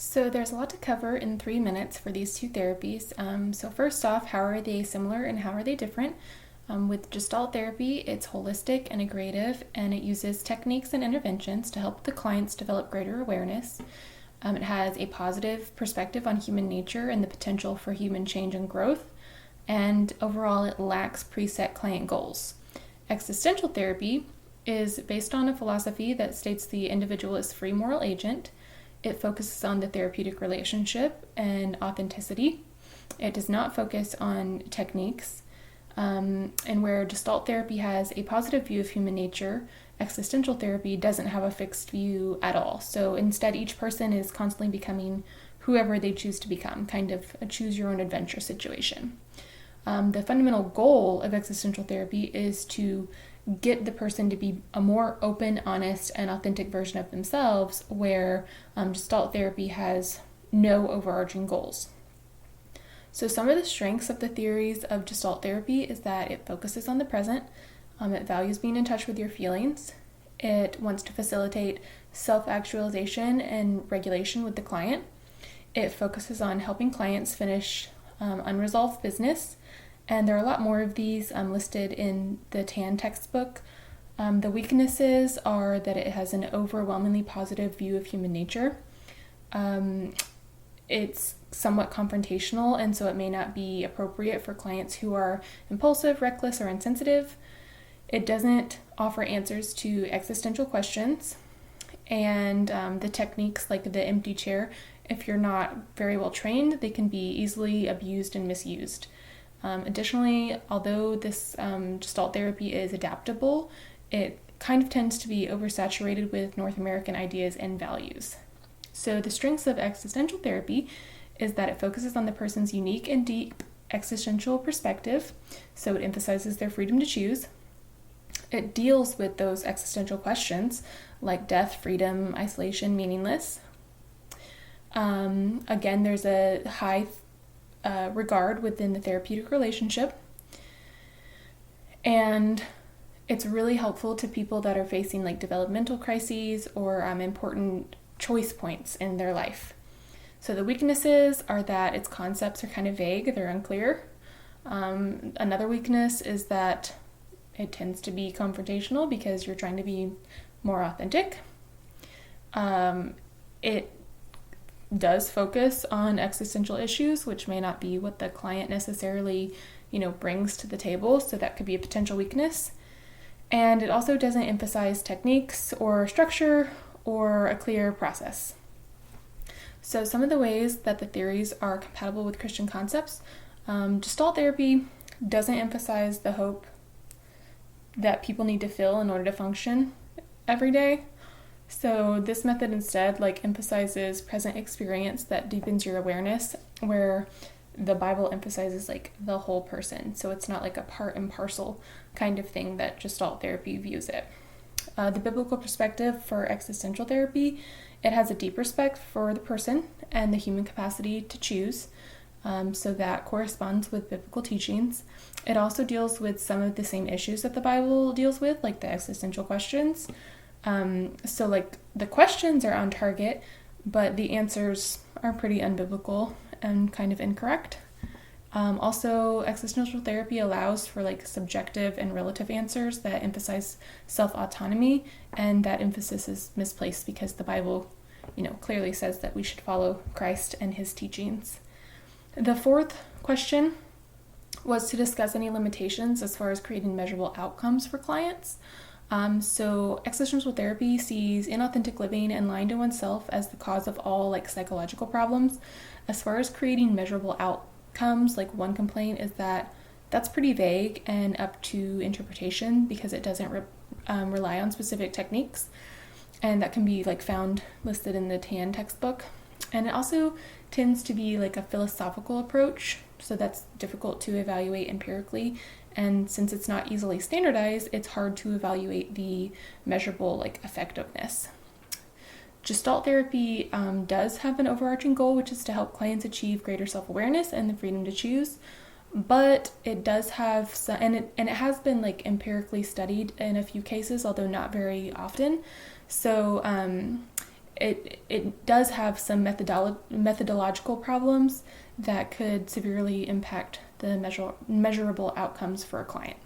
So there's a lot to cover in 3 minutes for these two therapies. So first off, how are they similar and how are they different? With Gestalt therapy, it's holistic, integrative, and it uses techniques and interventions to help the clients develop greater awareness. It has a positive perspective on human nature and the potential for human change and growth. And overall, it lacks preset client goals. Existential therapy is based on a philosophy that states the individual is free moral agent. It focuses on the therapeutic relationship and authenticity. It does not focus on techniques. And where Gestalt therapy has a positive view of human nature, existential therapy doesn't have a fixed view at all. So instead, each person is constantly becoming whoever they choose to become, kind of a choose your own adventure situation. The fundamental goal of existential therapy is to get the person to be a more open, honest, and authentic version of themselves, where Gestalt therapy has no overarching goals. So some of the strengths of the theories of Gestalt therapy is that it focuses on the present, it values being in touch with your feelings, it wants to facilitate self-actualization and regulation with the client, it focuses on helping clients finish unresolved business, and there are a lot more of these listed in the TAN textbook. The weaknesses are that it has an overwhelmingly positive view of human nature. It's somewhat confrontational, and so it may not be appropriate for clients who are impulsive, reckless, or insensitive. It doesn't offer answers to existential questions, and the techniques like the empty chair, if you're not very well trained, they can be easily abused and misused. Additionally, although this Gestalt therapy is adaptable, it kind of tends to be oversaturated with North American ideas and values. So the strengths of existential therapy is that it focuses on the person's unique and deep existential perspective, so it emphasizes their freedom to choose. It deals with those existential questions like death, freedom, isolation, meaningless. Again, there's a high regard within the therapeutic relationship, and it's really helpful to people that are facing like developmental crises or important choice points in their life. So the weaknesses are that its concepts are kind of vague, they're unclear. Another weakness is that it tends to be confrontational because you're trying to be more authentic. It does focus on existential issues, which may not be what the client necessarily, brings to the table, so that could be a potential weakness. And it also doesn't emphasize techniques or structure or a clear process. So some of the ways that the theories are compatible with Christian concepts, Gestalt therapy doesn't emphasize the hope that people need to feel in order to function every day. So this method instead emphasizes present experience that deepens your awareness, where the Bible emphasizes the whole person. So it's not like a part and parcel kind of thing that Gestalt therapy views it. The biblical perspective for existential therapy, it has a deep respect for the person and the human capacity to choose. So that corresponds with biblical teachings. It also deals with some of the same issues that the Bible deals with, like the existential questions. So the questions are on target, but the answers are pretty unbiblical and kind of incorrect. Also, existential therapy allows for subjective and relative answers that emphasize self-autonomy, and that emphasis is misplaced because the Bible, clearly says that we should follow Christ and his teachings. The fourth question was to discuss any limitations as far as creating measurable outcomes for clients. So existential therapy sees inauthentic living and lying to oneself as the cause of all psychological problems. As far as creating measurable outcomes, one complaint is that that's pretty vague and up to interpretation because it doesn't rely on specific techniques, and that can be found listed in the TAN textbook. And it also tends to be a philosophical approach, so that's difficult to evaluate empirically. And since it's not easily standardized, it's hard to evaluate the measurable effectiveness. Gestalt therapy does have an overarching goal, which is to help clients achieve greater self-awareness and the freedom to choose. But it does have some, and it has been empirically studied in a few cases, although not very often. So it does have some methodological problems that could severely impact the measurable outcomes for a client.